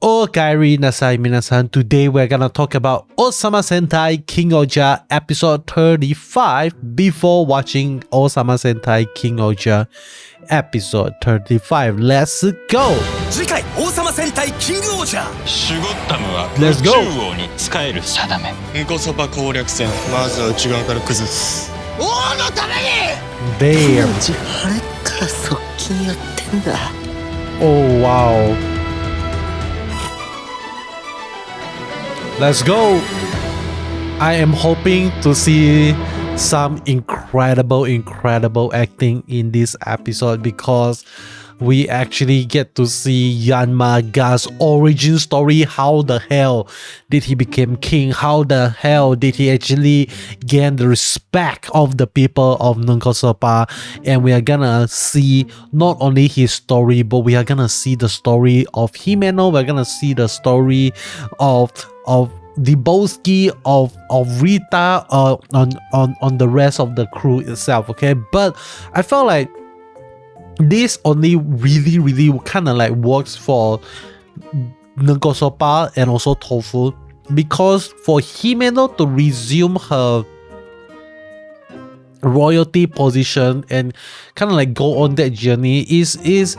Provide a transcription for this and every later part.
Okaeri nasai minasan. Today we're gonna talk about Ohsama Sentai King-Ohger episode 35 before watching Ohsama Sentai King-Ohger episode 35. Let's go! 次回王様戦隊キングオージャー。シュゴッダムは Let's 宇 go 宙王に仕える定め。ンコそば攻略戦、まずは内側から崩す。王のために Damn. あれから側近やってんだ。 Oh wow. Let's go! I am hoping to see some incredible acting in this episode because we actually get to see Yanmaga's origin story. How the hell did he become king? How the hell did he actually gain the respect of the people of Nunkosopa? And we are gonna see not only his story, but we are gonna see the story of Himeno. We're gonna see the story of Debowski, of Rita, on the rest of the crew itself. Okay, but I felt like this only really kind of like works for Nunkosopa and also Tofu, because for Himeno to resume her royalty position and kind of like go on that journey is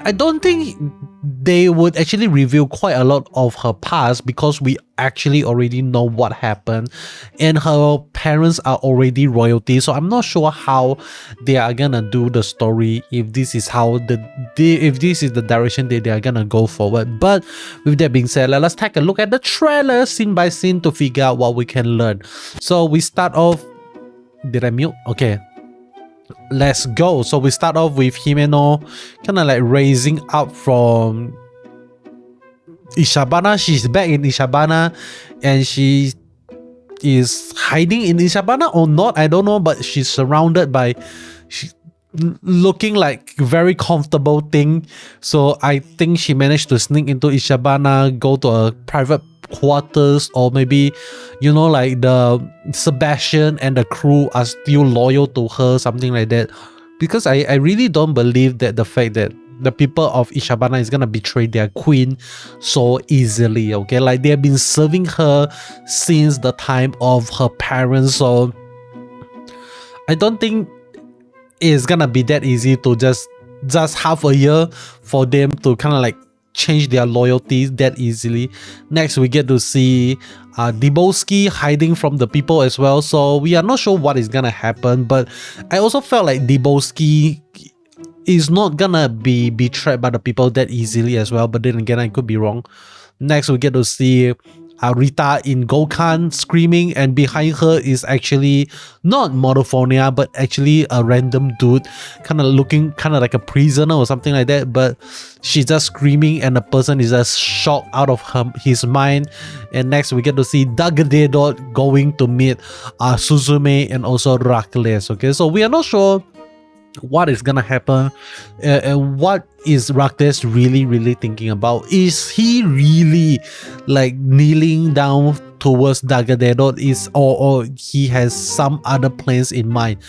I don't think they would actually reveal quite a lot of her past, because we actually already know what happened and her parents are already royalty. So I'm not sure how they are gonna do the story, if this is how if this is the direction that they are gonna go forward. But with that being said, let's take a look at the trailer scene by scene to figure out what we can learn. So we start off. Did I mute? Okay. Let's go. So we start off with Himeno kind of like raising up from Ishabana. She's back in Ishabana and she is hiding in Ishabana or not, I don't know, but she's surrounded by looking like very comfortable thing. So I think she managed to sneak into Ishabana, go to a private quarters, or maybe, you know, like the Sebastian and the crew are still loyal to her, something like that. Because I really don't believe that the fact that the people of Ishabana is gonna betray their queen so easily. Okay, like they have been serving her since the time of her parents, so I don't think it's gonna be that easy to just half a year for them to kind of like change their loyalties that easily. Next, we get to see Debowski hiding from the people as well, so we are not sure what is gonna happen. But I also felt like Debowski is not gonna be betrayed by the people that easily as well, but then again, I could be wrong. Next, we get to see Rita in Gokhan screaming, and behind her is actually not Modophonia, but actually a random dude, kind of looking kind of like a prisoner or something like that, but she's just screaming and the person is just shocked out of his mind. And next we get to see Dagadedot going to meet Suzume and also Rakles. Okay, so we are not sure what is gonna happen, and what is Rakles really thinking about. Is he really like kneeling down towards Dagadedot, or he has some other plans in mind?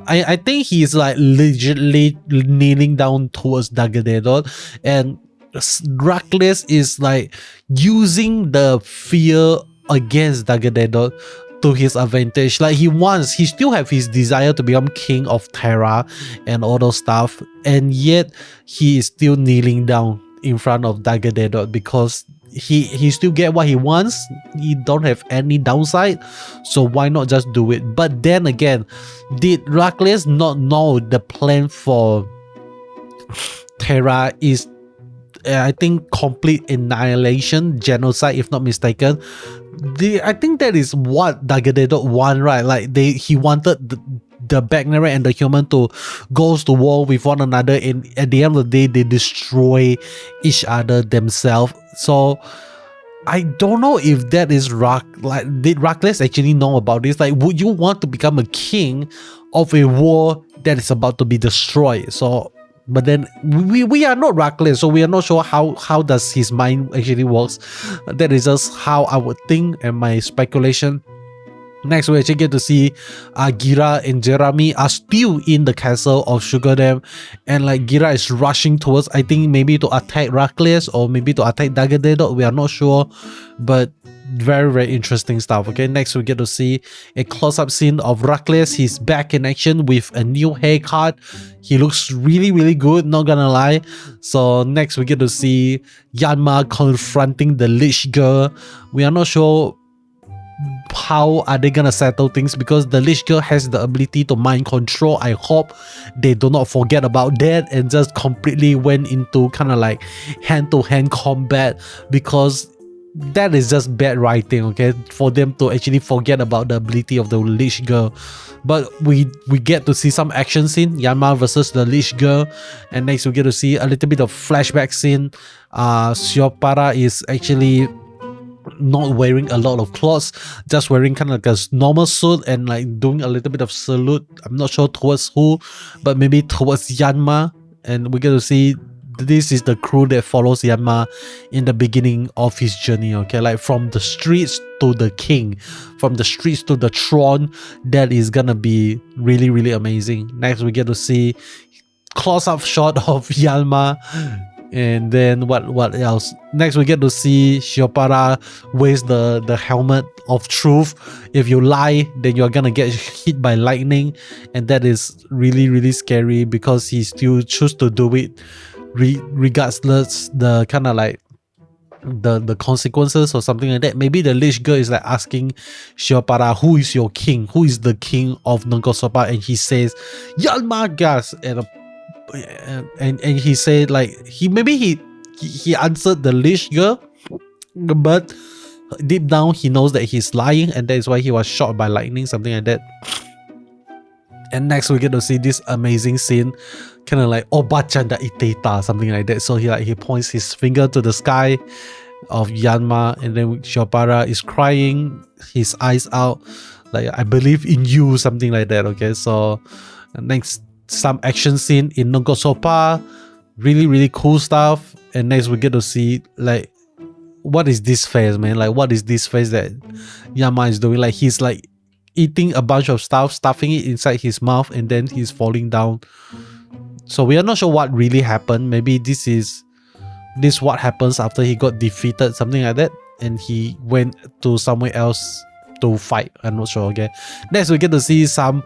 I think he's like legitimately kneeling down towards Dagadedot, and Rakles is like using the fear against Dagadedot to his advantage. Like he still have his desire to become king of Terra and all those stuff, and yet he is still kneeling down in front of Dagadedot because he still get what he wants. He don't have any downside, so why not just do it? But then again, did Rakles not know the plan for Terra is I think complete annihilation, genocide if not mistaken? I think that is what Dagadedot want, right? Like he wanted the Bugnarak and the human to go to war with one another, and at the end of the day they destroy each other themselves. So I don't know if that is did Rakles actually know about this? Like, would you want to become a king of a war that is about to be destroyed? So but then we are not Rakles, so we are not sure how does his mind actually works. That is just how I would think and my speculation. Next, we actually get to see Gira and Jeremy are still in the castle of Sugar Dam, and like Gira is rushing towards, I think maybe to attack Rakles or maybe to attack Dagadedok, we are not sure, but very, very interesting stuff. Okay, next we get to see a close-up scene of Rakles. He's back in action with a new haircut. He looks really, really good, not gonna lie. So next we get to see Yanma confronting the Lich Girl. We are not sure how are they gonna settle things, because the Lich Girl has the ability to mind control. I hope they do not forget about that and just completely went into kind of like hand-to-hand combat, because that is just bad writing, okay, for them to actually forget about the ability of the Lich Girl. But we get to see some action scene, Yanma versus the Lich Girl, and next we get to see a little bit of flashback scene. Shiopara is actually not wearing a lot of clothes, just wearing kind of like a normal suit and like doing a little bit of salute. I'm not sure towards who, but maybe towards Yanma. And we get to see this is the crew that follows Yanma in the beginning of his journey, okay, like from the streets to the king, from the streets to the throne. That is gonna be really, really amazing. Next we get to see close-up shot of Yanma. And then what else? Next we get to see Shiopara wears the helmet of truth. If you lie, then you're gonna get hit by lightning, and that is really, really scary, because he still choose to do it regardless the kind of like the consequences or something like that. Maybe the Lich Girl is like asking Shiopara, who is your king? Who is the king of Nongosopa? And he says Yanma Gas, and he said like he answered the Lich Girl, but deep down he knows that he's lying, and that is why he was shot by lightning, something like that. And next we get to see this amazing scene, kind of like Obachanda Iteta, something like that. So he points his finger to the sky of Yanma, and then Shiopara is crying his eyes out, like I believe in you, something like that. Okay, so next, some action scene in Nongosopa, really, really cool stuff. And next we get to see like, what is this face, man? Like, what is this face that Yanma is doing? Like, he's like eating a bunch of stuff, stuffing it inside his mouth, and then he's falling down. So we are not sure what really happened. Maybe this what happens after he got defeated, something like that, and he went to somewhere else to fight. I'm not sure. Okay, next we get to see some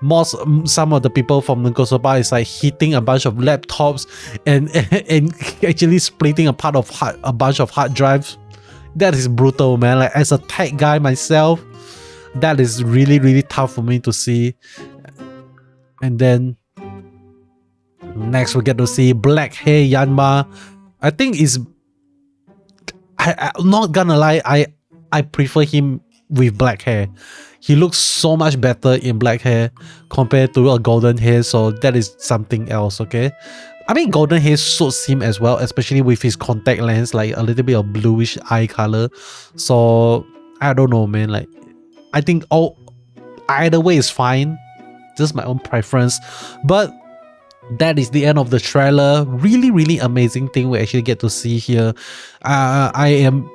of the people from Nongosopa is like hitting a bunch of laptops and actually splitting a bunch of hard drives. That is brutal, man. Like, as a tech guy myself, that is really, really tough for me to see. And then next we get to see black hair Yanma. I think I'm not gonna lie, I prefer him with black hair. He looks so much better in black hair compared to a golden hair, so that is something else, okay? I mean, golden hair suits him as well, especially with his contact lens, like a little bit of bluish eye color. So I don't know, man. Like, I think either way is fine, just my own preference. But that is the end of the trailer. Really, really amazing thing we actually get to see here. I am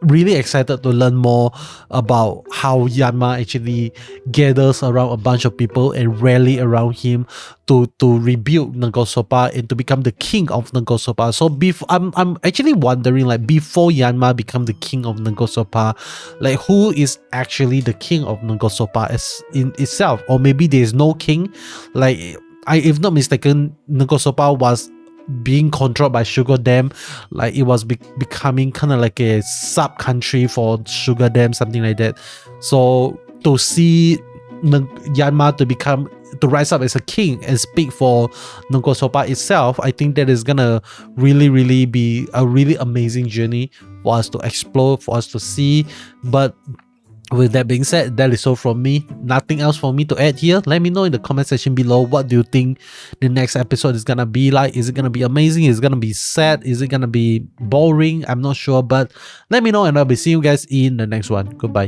really excited to learn more about how Yanma actually gathers around a bunch of people and rally around him to rebuild Nongosopa and to become the king of Nongosopa. So I'm actually wondering, like, before Yanma become the king of Nongosopa, like, who is actually the king of Nongosopa as in itself? Or maybe there's no king. Like, if not mistaken, Nongosopa was being controlled by Sugar Dam, like it was becoming kind of like a sub country for Sugar Dam, something like that. So to see Yanma to rise up as a king and speak for Nongosopa itself, I think that is gonna really, really be a really amazing journey for us to explore, for us to see. But with that being said, that is all from me. Nothing else for me to add here. Let me know in the comment section below, what do you think the next episode is gonna be like? Is it gonna be amazing? Is it gonna be sad? Is it gonna be boring? I'm not sure, but let me know, and I'll be seeing you guys in the next one. Goodbye.